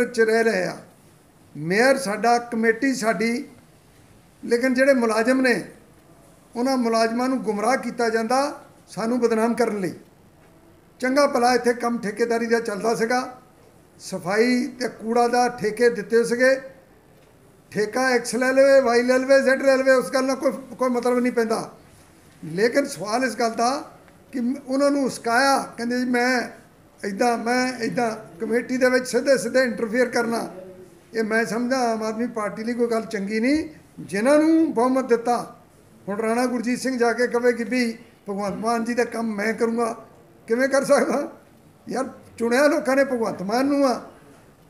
च रह रहे आ। मेयर साडा, कमेटी साडी, लेकिन जिहड़े मुलाजम ने उन्हां मुलाजमां नूं गुमराह किया जाता सानूं बदनाम करन लई। चंगा भला इत्थे काम ठेकेदारी का चलदा सीगा, सफाई ते कूड़ा का ठेके दिते सीगे। ठेका एक्स ले लवे, वाई ले लवे, Z ले लवे, उस गल कोई मतलब नहीं पैंदा। लेकिन सवाल इस गल का कि उन्होंने उसकाया, कहते जी मैं इदा कमेटी दे विच सीधे सीधे इंटरफेयर करना, ये मैं समझा आम आदमी पार्टी लिए कोई गल चंगी नहीं। जिन्होंने बहुमत दिता, हुण राणा गुरजीत सिंह जाके कहे कि भी भगवंत मान जी का काम मैं करूँगा, किवें कर सकदा यार? चुनिया लोगों ने भगवंत मान नूं आ,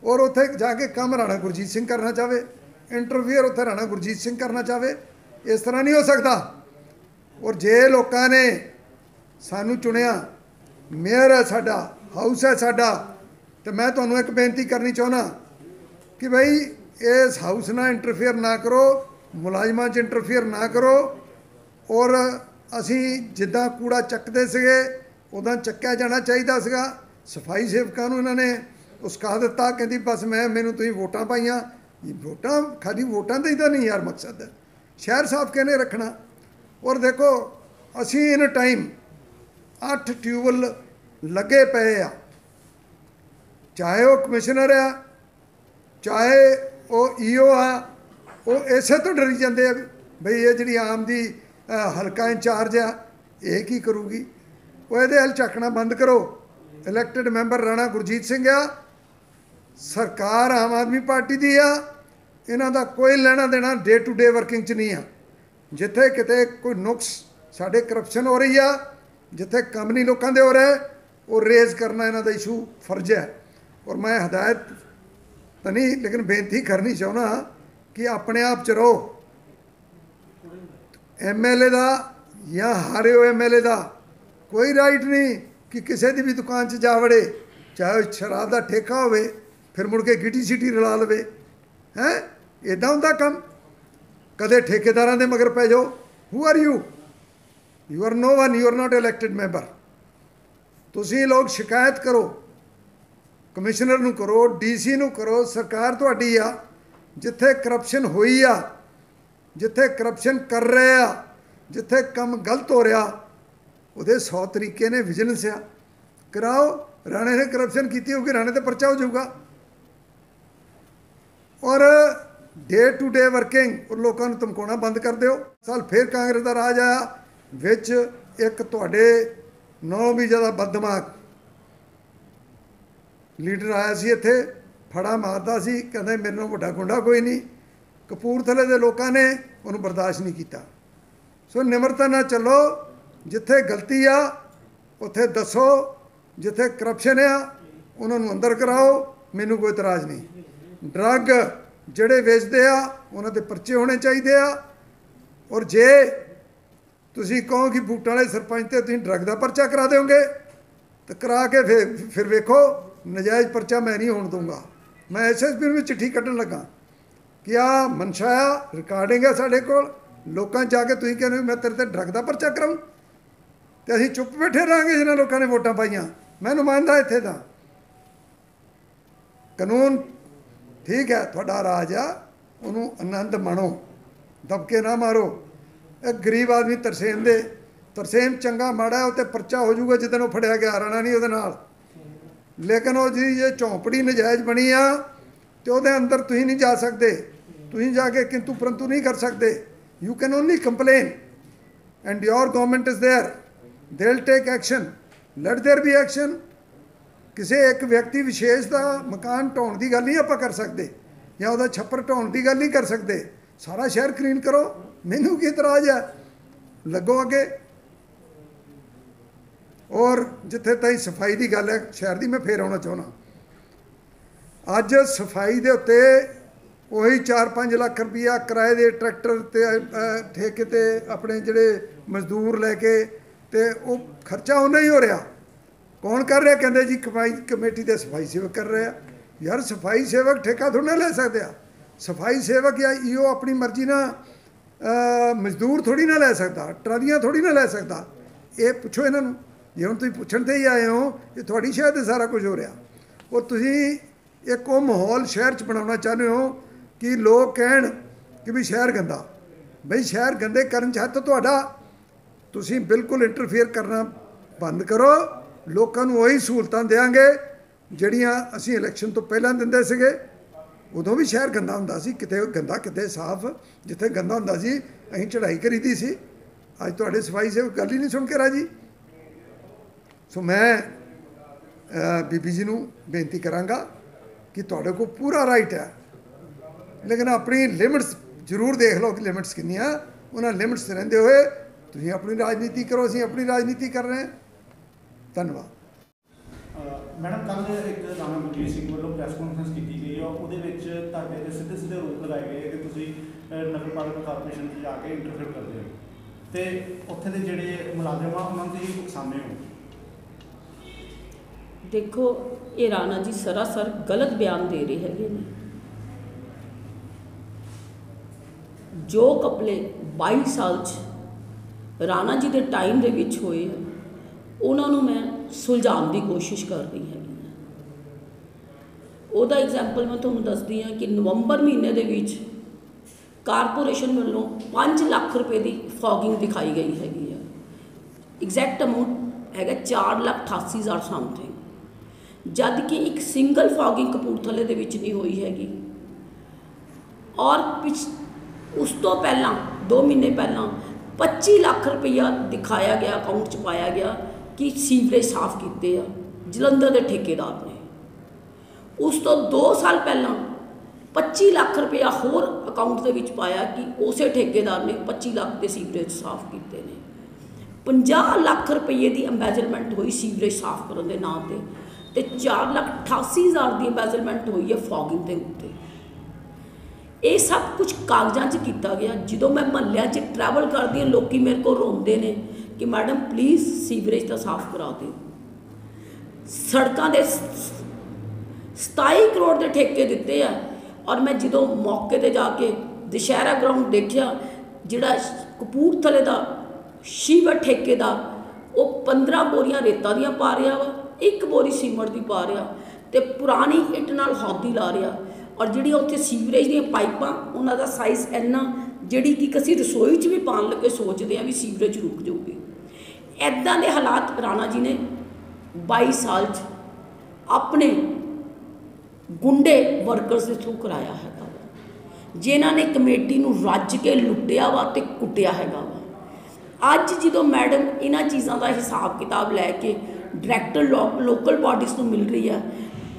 और उत्थे जाके काम राणा गुरजीत सिंह करना चाहे, इंटरफेयर उत्थे राणा गुरजीत सिंह करना चाहे, इस तरह नहीं हो सकता। और जे लोगों ने सानू चुनिया, मेयर है साडा, हाउस है साडा, तो मैं तुहानूं एक बेनती करनी चाहुंदा कि भाई इस हाउस नाल इंटरफेयर ना करो, मुलाजमां च इंटरफेयर ना करो। और असी जिद्दां कूड़ा चकदे सीगे उदां चक्या जाना चाहिदा सीगा। सफाई सेवकां नूं इन्हां ने उसका दिता, कहंदी बस मैनूं तुसीं वोटां पाईआं। वोटां खाली वोटां दा ही तां नहीं यार मकसद है, शहर साफ कहने रखना। और देखो असी इन टाइम 8 ट्यूबवैल लगे पे आ, चाहे वह कमिश्नर आ, चाहे वह EO आ, वो इसे तो डरी जाते हैं बई ये जी आम दी हल्का इंचार्ज आ, ये की करूगी। वो ये हल झकना बंद करो। इलैक्टेड मैंबर राणा गुरजीत सिंह आ, सरकार आम आदमी पार्टी की आ, इन्हां दा कोई लेना देना डे टू डे वर्किंग च नहीं आ। जिथे किते कोई नुक्स साढ़े करप्शन हो रही है, जिथे कम नहीं लोगों के हो रहा है, वो रेज करना इन्हां दा इशू फर्ज है। और मैं हदायत तो नहीं लेकिन बेनती करनी चाहना कि अपने आप च रहो। MLA का या हारे हो MLA का कोई राइट नहीं कि किसी की भी दुकान च जा वड़े, चाहे शराब का ठेका हो, फिर मुड़ के गिटी सीटी रला लवे। हैं इदा होंदा काम? कदे ठेकेदारां दे मगर पै जाओ। Who are you? You are no one, you are not elected member. तुसीं लोग शिकायत करो, कमिश्नर नूं करो, DC नूं करो, सरकार तुहाडी आ। जिथे करप्शन होई आ, जिथे करप्शन कर रहे आ, जिथे काम गलत हो रहा, उहदे 100 तरीके ने, विजिलेंस आ, कराओ। राणे ने करप्शन की होगी, राणे ते परचा हो जाऊगा। और डे टू डे वर्किंग और लोगों को धमकाना बंद कर दो। साल फिर कांग्रेस का राज आया, विच एक तुहाडे 9 भी ज़्यादा बददिमाग लीडर आया सी, इत्थे फड़ा मारदा सी, कहंदा मेरे नालों वड्डा गुंडा कोई नहीं। कपूरथले दे लोगों ने उन्होंने बर्दाश्त नहीं किया। सो निमरता ना चलो, जिथे गलती आ उत्थे दसो, जिथे करप्शन आ उन्होंने अंदर कराओ, मैनू कोई इतराज़ नहीं। ड्रग ਜਿਹੜੇ ਵੇਚਦੇ ਆ ਉਹਨਾਂ ਦੇ ਪਰਚੇ ਹੋਣੇ ਚਾਹੀਦੇ ਆ। ਔਰ ਜੇ ਤੁਸੀਂ ਕਹੋ ਕਿ ਬੂਟਾਂ ਵਾਲੇ ਸਰਪੰਚ ਤੇ ਤੁਸੀਂ ਡਰਗ ਦਾ ਪਰਚਾ ਕਰਾ ਦਿਓਗੇ ਤਾਂ ਕਰਾ ਕੇ ਫਿਰ ਵੇਖੋ, ਨਜਾਇਜ਼ ਪਰਚਾ ਮੈਂ ਨਹੀਂ ਹੋਣ ਦੂੰਗਾ। ਮੈਂ SSP ਨੂੰ ਚਿੱਠੀ ਕੱਢਣ ਲੱਗਾ ਕਿ ਆ ਮਨਸ਼ਾ ਆ, ਰਿਕਾਰਡਿੰਗ ਹੈ ਸਾਡੇ ਕੋਲ, ਲੋਕਾਂ ਜਾ ਕੇ ਤੁਸੀਂ ਕਹਿੰਦੇ ਮੈਂ ਤੇਰੇ ਤੇ ਡਰਗ ਦਾ ਪਰਚਾ ਕਰਾਉਂ, ਤੇ ਅਸੀਂ ਚੁੱਪ ਬੈਠੇ ਰਹਾਂਗੇ ਜਿਨ੍ਹਾਂ ਲੋਕਾਂ ਨੇ ਵੋਟਾਂ ਪਾਈਆਂ। ਮੈਂ ਨੁਮਾਇੰਦਾ ਇੱਥੇ ਦਾ। ਕਾਨੂੰਨ ठीक है, थोड़ा राज आ, उन्होंने आनंद माणो, दबके ना मारो। एक गरीब आदमी तरसेम दे, तरसेम चंगा माड़ा है, उत्ते परचा हो जाऊगा जिदन वो फड़िया गया, राणा नहीं उहदे नाल। लेकिन वो जी ये झोंपड़ी नजायज़ बनी आ तो उहदे अंदर तुसीं नहीं जा सकते, तुसीं जाके किंतु परंतु नहीं कर सकते। You can only complain and your government is there, they will take action, let there be action. किसी एक व्यक्ति विशेष का मकान ढाउण की गल नहीं आप कर सकते, या वह छप्पर ढाउण की गल नहीं कर सकते। सारा शहर क्लीन करो, मैनू की इतराज़ है, लगो अगे। और जिथे ताईं सफाई की गल है शहर की, मैं फिर आना चाहना, अज सफाई के उत्ते वही 4-5 लाख रुपया किराए के ट्रैक्टर ते ठेके ते अपने जिहड़े मजदूर लैके, तो वो खर्चा उन्ना ही हो रहा। कौन कर रहा? कहते जी कमेटी के सफाई सेवक कर रहे हैं। यार सफाई सेवक ठेका थोड़ा ना ले सकते आ। सफाई सेवक या EO अपनी मर्जी ना मजदूर थोड़ी ना ले सकता, ट्रालियाँ थोड़ी ना ले सकता। ये पुछो इन्हों, जे हम तुम पुछण ते ही आए हो, ये थोड़ी शायद सारा कुछ हो रहा। और तुसीं एक वो माहौल शहर च बनाना चाहते हो कि लोग कहन कि भी शहर गंदा। बई शहर गंदे करन च हत्थ तुहाडा, तुसीं बिल्कुल इंटरफेयर करना बंद करो। लोकां नूं वही सहूलतां देंगे ਜਿਹੜੀਆਂ ਅਸੀਂ इलैक्शन तो ਪਹਿਲਾਂ ਦਿੰਦੇ ਸੀਗੇ। उदों भी शहर गंदा ਹੁੰਦਾ ਸੀ, किते गंदा किते साफ। जिथे गंदा ਹੁੰਦਾ ਸੀ ਅਸੀਂ चढ़ाई करीदी सी। ਅੱਜ ਤੁਹਾਡੇ सफाई से गल ही नहीं सुन के राजी। सो मैं बीबी जी नूं बेनती करांगा कि तुहाडे कोल पूरा राइट है, लेकिन अपनी लिमिट्स जरूर देख लो कि लिमिट्स कितनियां। उन्हां लिमिट्स रहंदे होए तुसीं अपनी राजनीति करो, असीं अपनी राजनीति कर रहे हैं। धन्यवाद। मैडम कल एक राणा गुरजीत सिंह वालों प्रैस कॉन्फ्रेंस की गई है, वो सीधे सीधे आरोप लगाए गए कि तुसीं नगर पालिका कारपोरेशन जाके इंटरफेयर करते हो तो उत्थे दे जिहड़े मुलाजिम आ उन्हां नूं उकसामे हो। देखो ये राणा जी सरासर गलत बयान दे रहे हैं। जो कपले 22 साल च राणा जी के टाइम दे विच होए उन्होंने मैं सुलझाने की कोशिश कर रही है। ਉਹਦਾ एग्जाम्पल मैं ਤੁਹਾਨੂੰ ਦੱਸਦੀ ਹਾਂ कि नवंबर महीने ਦੇ ਵਿੱਚ कारपोरेशन ਵੱਲੋਂ 5 ਲੱਖ रुपए की फॉगिंग दिखाई गई हैगी है। एग्जैक्ट अमाउंट है 4,88,000 समथिंग, जद कि एक सिंगल फॉगिंग कपूरथले ਦੇ ਵਿੱਚ नहीं हुई हैगी। और उस तो पहला 2 महीने पहला 25 लाख रुपया दिखाया गया, अकाउंट च पाया गया कि सीवरेज साफ किए जलंधर के ठेकेदार ने। उस तो 2 साल पहला 25 लाख रुपया होर अकाउंट के विच पाया कि उस ठेकेदार ने 25 लाख के सीवरेज साफ किए ने। 50 लाख रुपये की अंबैजलमेंट हुई सीवरेज साफ करने के नाम पर, तो 4,88,000 की अंबैजलमेंट हुई है फॉगिंग के उत्ते। ये सब कुछ कागजां च किया गया। जो मैं महल्लियां च ट्रैवल करती हूँ लोग मेरे को रोंदे ने कि मैडम प्लीज़ सीवरेज तो साफ करा दो। सड़कों के 27 करोड़ के ठेके दिते हैं। और मैं जो मौके पर जाके दशहरा ग्राउंड देखा, जिहड़ा कपूरथले का शिवर ठेकेदार वो 15 बोरियां रेता दियां पा रहा वा, 1 बोरी सीमट की पा रहा, तो पुरानी इट नाल हौदी ला रहा। और जी उत्थे सीवरेज दी पाइपां उन्हां दा साइज़ इन्ना जिहड़ी कि असीं रसोई च भी पाउण लगे सोचते हैं भी सीवरेज रुक जाऊगी। इदां दे हालात राणा जी ने 22 साल च अपने गुंडे वर्कर्स के थ्रू कराया है, जिन्हां ने कमेटी नूं रज के लुटिया वा ते कुटिया हैगा वा। अज जो मैडम इन्हां चीज़ों का हिसाब किताब लैके डायरैक्टर लोकल बॉडीज़ नूं मिल रही है,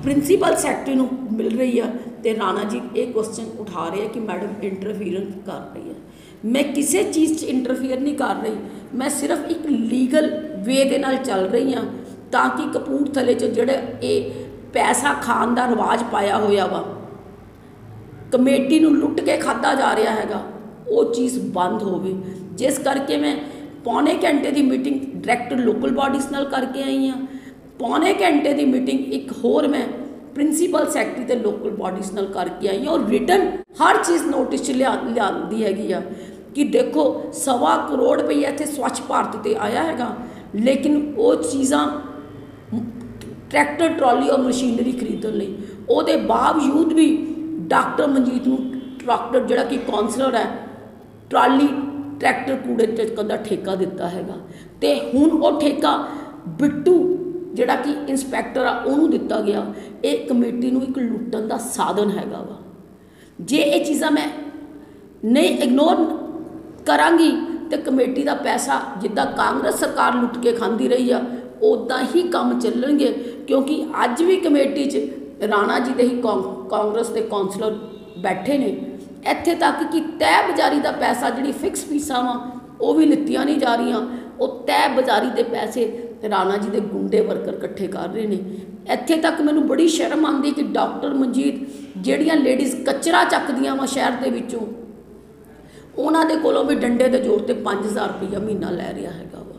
प्रिंसीपल सैकटरी नूं मिल रही है, तो राणा जी एक क्वेश्चन उठा रहे हैं कि मैडम इंटरफीयर कर रही है। मैं किसी चीज़ च इंटरफीयर नहीं कर रही, मैं सिर्फ एक लीगल वे दे नाल चल रही हाँ ताकि कपूरथले च जिहड़े ये पैसा खाण दा रिवाज पाया होया वा, कमेटी नूं लुट के खाधा जा रहा हैगा, वो चीज़ बंद होवे। जिस करके मैं पौने घंटे की मीटिंग डायरैक्टर लोकल बॉडीज़ नाल करके आई हाँ। पौने घंटे की मीटिंग एक होर मैं प्रिंसीपल सैकटरी ते लोकल बॉडीज़ नाल करके आई और रिटन हर चीज़ नोटिस लियांदी हैगी आ कि देखो 1.25 करोड़ रुपया इत्थे स्वच्छ भारत ते आया हैगा, लेकिन वो चीज़ां ट्रैक्टर ट्रॉली और मशीनरी खरीदण लई उहदे बावजूद भी डॉक्टर मनजीत नूं ट्रैक्टर जिहड़ा कि कौंसलर है ट्राली ट्रैक्टर कूड़े चुकण दा ठेका दिता हैगा, ते हुण वो ठेका बिट्टू जिहड़ा कि इंस्पैक्टर आ उहनूं दिता गया। एक कमेटी नूं एक लुट्टण दा साधन हैगा वा। जे ये चीज़ां मैं नहीं इग्नोर करांगी तो कमेटी का पैसा जिद्दां कांग्रेस सरकार लुट के खांदी रही आ उदां ही काम चलणगे, क्योंकि अज भी कमेटी च राणा जी दे ही कांग्रेस के कौंसलर बैठे ने। इत्थे तक कि तय बाजारी का पैसा जिहड़ी फिक्स फीसां वा वो भी लित्तियां नहीं जा रही, वो तय बाजारी के पैसे राणा जी के गुंडे वर्कर इकट्ठे कर रहे हैं। इत्थे तक मैनू बड़ी शर्म आती कि डॉक्टर मनजीत जिहड़ियां लेडीज़ कचरा चकदियां वा शहर के विचों, उन्हां दे कोलों भी डंडे के जोर ते 5,000 रुपया महीना लै रहा हैगा वा।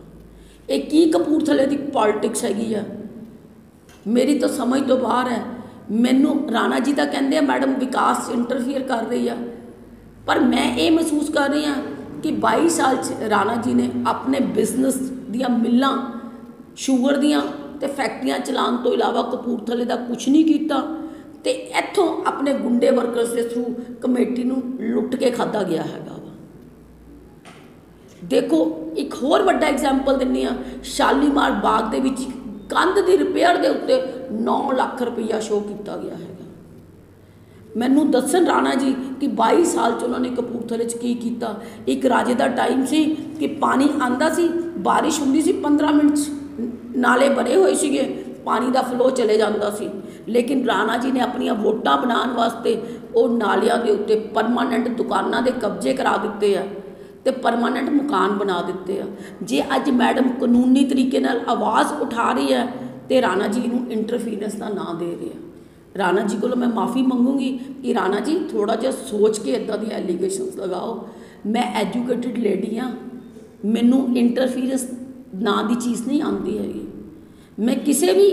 ये की कपूरथले की पॉलिटिक्स हैगी आ, मेरी तो समझ तो बाहर है। मैनू राणा जी तो कहते हैं मैडम विकास इंटरफेयर कर रही है, पर मैं ये महसूस कर रही हाँ कि 22 साल राणा जी ने अपने बिजनेस दियां मिल्लां शुगर दियां ते फैक्ट्रियां चलाने तो इलावा कपूरथले का कुछ नहीं किया। ਤੇ ਇੱਥੋਂ ਆਪਣੇ ਗੁੰਡੇ ਵਰਕਰਸ ਦੇ ਥਰੂ ਕਮੇਟੀ ਨੂੰ ਲੁੱਟ ਕੇ ਖਾਧਾ ਗਿਆ ਹੈਗਾ ਵਾ। ਦੇਖੋ ਇੱਕ ਹੋਰ ਵੱਡਾ ਐਗਜ਼ਾਮਪਲ ਦਿੰਦੀ ਹਾਂ, ਸ਼ਾਲੀਮਾਰ ਬਾਗ ਦੇ ਵਿੱਚ ਕੰਧ ਦੀ ਰਿਪੇਅਰ ਦੇ ਉੱਤੇ 9 ਲੱਖ ਰੁਪਈਆ ਸ਼ੋਅ ਕੀਤਾ ਗਿਆ ਹੈਗਾ। ਮੈਨੂੰ ਦੱਸਣ ਰਾਣਾ ਜੀ ਕਿ 22 ਸਾਲ 'ਚ ਉਹਨਾਂ ਨੇ ਕਪੂਰਥਲੇ 'ਚ ਕੀ ਕੀਤਾ। ਇੱਕ ਰਾਜੇ ਦਾ ਟਾਈਮ ਸੀ ਕਿ ਪਾਣੀ ਆਂਦਾ ਸੀ, ਬਾਰਿਸ਼ ਹੁੰਦੀ ਸੀ 15 ਮਿੰਟ 'ਚ ਨਾਲੇ ਬਣੇ ਹੋਏ ਸੀਗੇ, ਪਾਣੀ ਦਾ ਫਲੋ ਚਲੇ ਜਾਂਦਾ ਸੀ, ਲੇਕਿਨ ਰਾਣਾ ਜੀ ਨੇ ਆਪਣੀਆਂ ਵੋਟਾਂ ਬਣਾਉਣ ਵਾਸਤੇ ਉਹ ਨਾਲਿਆਂ ਦੇ ਉੱਤੇ ਪਰਮਾਨੈਂਟ ਦੁਕਾਨਾਂ ਦੇ ਕਬਜ਼ੇ ਕਰਾ ਦਿੱਤੇ ਆ ਤੇ ਪਰਮਾਨੈਂਟ ਮਕਾਨ ਬਣਾ ਦਿੱਤੇ ਆ। ਜੇ ਅੱਜ ਮੈਡਮ ਕਾਨੂੰਨੀ ਤਰੀਕੇ ਨਾਲ ਆਵਾਜ਼ ਉਠਾ ਰਹੀ ਹੈ ਤੇ ਰਾਣਾ ਜੀ ਨੂੰ ਇੰਟਰਫੀਰੈਂਸ ਦਾ ਨਾਂ ਦੇ ਰਹੇ ਆ। ਰਾਣਾ ਜੀ ਕੋਲੋਂ ਮੈਂ ਮਾफ़ੀ ਮੰਗੂੰਗੀ ਕਿ ਰਾਣਾ ਜੀ ਥੋੜ੍ਹਾ ਜਿਹਾ ਸੋਚ ਕੇ ਇੱਦਾਂ ਦੀਆਂ ਐਲੀਗੇਸ਼ਨਸ ਲਗਾਓ। ਮੈਂ ਐਜੂਕੇਟਿਡ ਲੇਡੀ ਹਾਂ, ਮੈਨੂੰ ਇੰਟਰਫੀਰੈਂਸ ਨਾਂ ਦੀ ਚੀਜ਼ ਨਹੀਂ ਆਉਂਦੀ ਹੈਗੀ। ਮੈਂ ਕਿਸੇ ਵੀ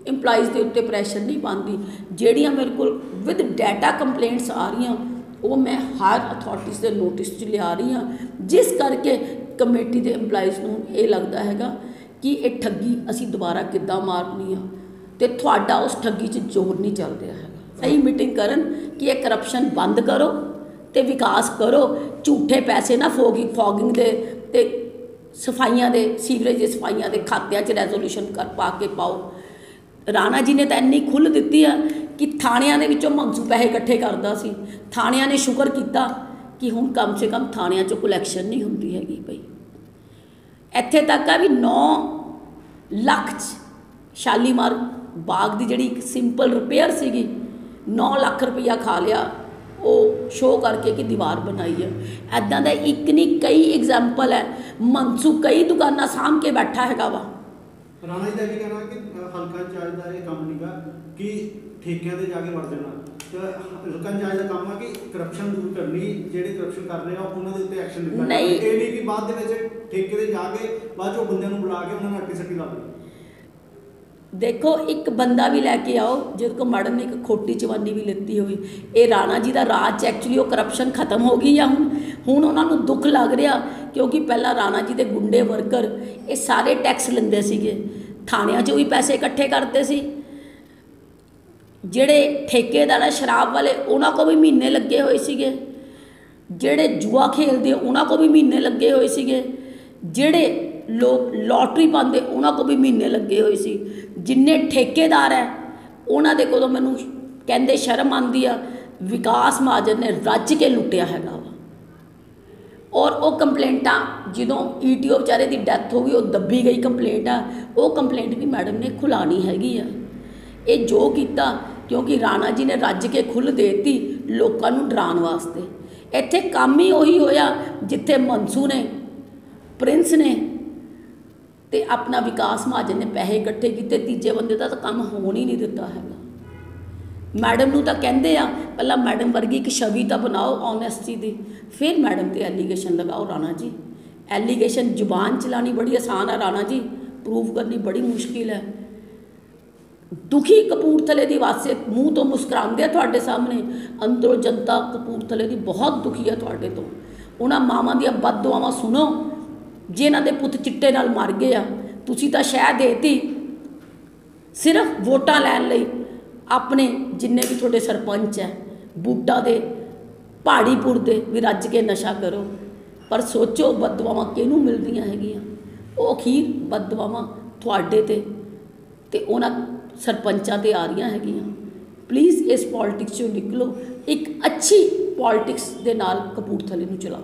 ਇੰਪਲਾਈਜ਼ ਦੇ ਉੱਤੇ ਪ੍ਰੈਸ਼ਰ ਨਹੀਂ ਪਾਉਂਦੀ। ਜਿਹੜੀਆਂ ਮੇਰੇ ਕੋਲ ਵਿਦ ਡਾਟਾ ਕੰਪਲੇਂਟਸ ਆ ਰਹੀਆਂ ਉਹ ਮੈਂ ਹਾਇਰ ਅਥਾਰਟੀਜ਼ ਦੇ ਨੋਟਿਸ 'ਚ ਲਿਆ ਰਹੀ ਹਾਂ, ਜਿਸ ਕਰਕੇ ਕਮੇਟੀ ਦੇ ਇੰਪਲਾਈਜ਼ ਨੂੰ ਇਹ ਲੱਗਦਾ ਹੈਗਾ ਕਿ ਇਹ ਠੱਗੀ ਅਸੀਂ ਦੁਬਾਰਾ ਕਿੱਦਾਂ ਮਾਰਨੀ ਆ, ਤੇ ਤੁਹਾਡਾ ਉਸ ਠੱਗੀ 'ਚ ਜ਼ੋਰ ਨਹੀਂ ਚੱਲ ਰਿਹਾ ਹੈਗਾ। ਸਹੀ ਮੀਟਿੰਗ ਕਰਨ ਕਿ ਇਹ ਕਰਪਸ਼ਨ ਬੰਦ ਕਰੋ ਤੇ ਵਿਕਾਸ ਕਰੋ। ਝੂਠੇ ਪੈਸੇ ਨਾ ਫੋਗਿੰਗ ਦੇ ਤੇ ਸਫਾਈਆਂ ਦੇ, ਸੀਵਰੇਜ ਦੇ ਸਫਾਈਆਂ ਦੇ ਖਾਤਿਆਂ 'ਚ ਰੈਜ਼ੋਲੂਸ਼ਨ ਕਰ ਪਾ ਕੇ ਪਾਓ। ਰਾਣਾ ਜੀ ਨੇ ਤਾਂ ਇੰਨੀ ਖੁੱਲ੍ਹ ਦਿੱਤੀ ਆ ਕਿ ਥਾਣਿਆਂ ਦੇ ਵਿੱਚੋਂ ਮਨਸੂ ਪੈਸੇ ਇਕੱਠੇ ਕਰਦਾ ਸੀ। ਥਾਣਿਆਂ ਨੇ ਸ਼ੁਕਰ ਕੀਤਾ ਕਿ ਹੁਣ ਕਮ ਸੇ ਕਮ ਥਾਣਿਆਂ 'ਚੋਂ ਕਲੈਕਸ਼ਨ ਨਹੀਂ ਹੁੰਦੀ ਹੈਗੀ ਪਈ। ਇੱਥੇ ਤੱਕ ਆ ਵੀ 9 ਲੱਖ 'ਚ ਸ਼ਾਲੀਮਾਰ ਬਾਗ ਦੀ ਜਿਹੜੀ ਇੱਕ ਸਿੰਪਲ ਰਿਪੇਅਰ ਸੀਗੀ 9 ਲੱਖ ਰੁਪਈਆ ਖਾ ਲਿਆ ਉਹ ਸ਼ੋਅ ਕਰਕੇ ਕਿ ਦੀਵਾਰ ਬਣਾਈ ਹੈ। ਇੱਦਾਂ ਦਾ ਇੱਕ ਨਹੀਂ ਕਈ ਐਗਜ਼ਾਮਪਲ ਹੈ। ਮਨਸੂ ਕਈ ਦੁਕਾਨਾਂ ਸਾਂਭ ਕੇ ਬੈਠਾ ਹੈਗਾ ਵਾ। ਰਾਣਾ ਜੀ ਦਾ ਵੀ ਕਹਿਣਾ ਕਿ ਹਲਕਾ ਇੰਚਾਰਜ ਦਾ ਇਹ ਕੰਮ ਨਹੀਂਗਾ ਕਿ ਠੇਕਿਆਂ ਤੇ ਜਾ ਕੇ ਵੜ ਜਾਣਾ, ਤੇ ਹਲਕਾ ਇੰਚਾਰਜ ਦਾ ਕੰਮ ਆ ਕਿ ਕਰਪਸ਼ਨ ਦੂਰ ਕਰਨੀ, ਜਿਹੜੇ ਕਰਪਸ਼ਨ ਕਰ ਰਹੇ ਆ ਉਹਨਾਂ ਦੇ ਉੱਤੇ ਐਕਸ਼ਨ ਲਿਆ। ਨਹੀਂ, ਇਹ ਨਹੀਂ ਕਿ ਬਾਅਦ ਦੇ ਵਿੱਚ ਠੇਕੇ ਤੇ ਜਾ ਕੇ ਬਾਅਦ 'ਚੋਂ ਬੰਦਿਆਂ ਨੂੰ ਬੁਲਾ ਕੇ ਉਹਨਾਂ ਨੂੰ ਅੱਟੀ ਸੱਟੀ ਲਾ ਦੇ। ਦੇਖੋ ਇੱਕ ਬੰਦਾ ਵੀ ਲੈ ਕੇ ਆਓ ਜਿਹਦੇ ਕੋਲ ਮੈਡਮ ਨੇ ਇੱਕ ਖੋਟੀ ਚਵਾਨੀ ਵੀ ਲਿੱਤੀ ਹੋਈ। ਇਹ ਰਾਣਾ ਜੀ ਦਾ ਰਾਜ 'ਚ ਐਕਚੁਅਲੀ ਉਹ ਕਰਪਸ਼ਨ ਖਤਮ ਹੋ ਗਈ ਆ। ਹੁਣ ਉਹਨਾਂ ਨੂੰ ਦੁੱਖ ਲੱਗ ਰਿਹਾ ਕਿਉਂਕਿ ਪਹਿਲਾਂ ਰਾਣਾ ਜੀ ਦੇ ਗੁੰਡੇ ਵਰਕਰ ਇਹ ਸਾਰੇ ਟੈਕਸ ਲੈਂਦੇ ਸੀਗੇ, ਥਾਣਿਆਂ 'ਚੋਂ ਵੀ ਪੈਸੇ ਇਕੱਠੇ ਕਰਦੇ ਸੀ। ਜਿਹੜੇ ਠੇਕੇਦਾਰ ਸ਼ਰਾਬ ਵਾਲੇ ਉਹਨਾਂ ਕੋਲ ਵੀ ਮਹੀਨੇ ਲੱਗੇ ਹੋਏ ਸੀਗੇ, ਜਿਹੜੇ ਜੂਆ ਖੇਲਦੇ ਉਹਨਾਂ ਕੋਲ ਵੀ ਮਹੀਨੇ ਲੱਗੇ ਹੋਏ ਸੀਗੇ, ਜਿਹੜੇ ਲੋਕ ਲੋਟਰੀ ਪਾਉਂਦੇ ਉਹਨਾਂ ਕੋਲ ਵੀ ਮਹੀਨੇ ਲੱਗੇ ਹੋਏ ਸੀ। ਜਿੰਨੇ ਠੇਕੇਦਾਰ ਹੈ ਉਹਨਾਂ ਦੇ ਕੋਲੋਂ ਮੈਨੂੰ ਕਹਿੰਦੇ ਸ਼ਰਮ ਆਉਂਦੀ ਆ, ਵਿਕਾਸ ਮਹਾਜਨ ਨੇ ਰੱਜ ਕੇ ਲੁੱਟਿਆ ਹੈਗਾ ਵਾ। ਔਰ ਉਹ ਕੰਪਲੇਂਟਾਂ ਜਦੋਂ ਈਟੀਓ ਵਿਚਾਰੇ ਦੀ ਡੈਥ ਹੋ ਗਈ ਉਹ ਦੱਬੀ ਗਈ ਕੰਪਲੇਂਟ ਆ, ਉਹ ਕੰਪਲੇਂਟ ਵੀ ਮੈਡਮ ਨੇ ਖੁਲਾਣੀ ਹੈਗੀ ਆ। ਇਹ ਜੋ ਕੀਤਾ ਕਿਉਂਕਿ ਰਾਣਾ ਜੀ ਨੇ ਰੱਜ ਕੇ ਖੁੱਲ੍ਹ ਦੇਤੀ ਲੋਕਾਂ ਨੂੰ ਡਰਾਉਣ ਵਾਸਤੇ। ਇੱਥੇ ਕੰਮ ਹੀ ਉਹੀ ਹੋਇਆ ਜਿੱਥੇ ਮਨਸੂ ਨੇ, ਪ੍ਰਿੰਸ ਨੇ ਤੇ ਆਪਣਾ ਵਿਕਾਸ ਮਹਾਜਨ ਨੇ ਪੈਸੇ ਇਕੱਠੇ ਕੀਤੇ, ਤੀਜੇ ਬੰਦੇ ਦਾ ਤਾਂ ਕੰਮ ਹੋਣ ਹੀ ਨਹੀਂ ਦਿੱਤਾ ਹੈਗਾ। ਮੈਡਮ ਨੂੰ ਤਾਂ ਕਹਿੰਦੇ ਆ ਪਹਿਲਾਂ ਮੈਡਮ ਵਰਗੀ ਇੱਕ ਛਵੀ ਤਾਂ ਬਣਾਓ ਓਨੈਸਟੀ ਦੀ, ਫਿਰ ਮੈਡਮ 'ਤੇ ਐਲੀਗੇਸ਼ਨ ਲਗਾਓ। ਰਾਣਾ ਜੀ ਐਲੀਗੇਸ਼ਨ ਜ਼ੁਬਾਨ ਚਲਾਉਣੀ ਬੜੀ ਆਸਾਨ ਆ, ਰਾਣਾ ਜੀ ਪ੍ਰੂਫ ਕਰਨੀ ਬੜੀ ਮੁਸ਼ਕਿਲ ਹੈ। ਦੁਖੀ ਕਪੂਰਥਲੇ ਦੀ ਵਾਸਤੇ ਮੂੰਹ ਤੋਂ ਮੁਸਕਰਾਉਂਦੇ ਆ ਤੁਹਾਡੇ ਸਾਹਮਣੇ, ਅੰਦਰੋਂ ਜਨਤਾ ਕਪੂਰਥਲੇ ਦੀ ਬਹੁਤ ਦੁਖੀ ਹੈ ਤੁਹਾਡੇ ਤੋਂ। ਉਹਨਾਂ ਮਾਵਾਂ ਦੀਆਂ ਬਦ ਦੁਆਵਾਂ ਸੁਣੋ ਜਿਨ੍ਹਾਂ ਦੇ ਪੁੱਤ ਚਿੱਟੇ ਨਾਲ ਮਰ ਗਏ ਆ। ਤੁਸੀਂ ਤਾਂ ਸ਼ਹਿ ਦੇਤੀ ਸਿਰਫ ਵੋਟਾਂ ਲੈਣ ਲਈ। ਆਪਣੇ ਜਿੰਨੇ ਵੀ ਤੁਹਾਡੇ ਸਰਪੰਚ ਹੈ ਬੂਟਾ ਦੇ, ਪਹਾੜੀਪੁਰ ਦੇ ਵੀ ਰੱਜ ਕੇ ਨਸ਼ਾ ਕਰੋ, ਪਰ ਸੋਚੋ ਬਦ ਦੁਆਵਾਂ ਕਿਹਨੂੰ ਮਿਲਦੀਆਂ ਹੈਗੀਆਂ। ਉਹ ਅਖੀਰ ਬਦ ਦੁਆਵਾਂ ਤੁਹਾਡੇ ਤੇ ਉਹਨਾਂ ਸਰਪੰਚਾਂ 'ਤੇ ਆ ਰਹੀਆਂ ਹੈਗੀਆਂ। ਪਲੀਜ਼ ਇਸ ਪੋਲਿਟਿਕਸ 'ਚੋਂ ਨਿਕਲੋ, ਇੱਕ ਅੱਛੀ ਪੋਲਿਟਿਕਸ ਦੇ ਨਾਲ ਕਪੂਰਥਲੇ ਨੂੰ ਚਲਾਓ।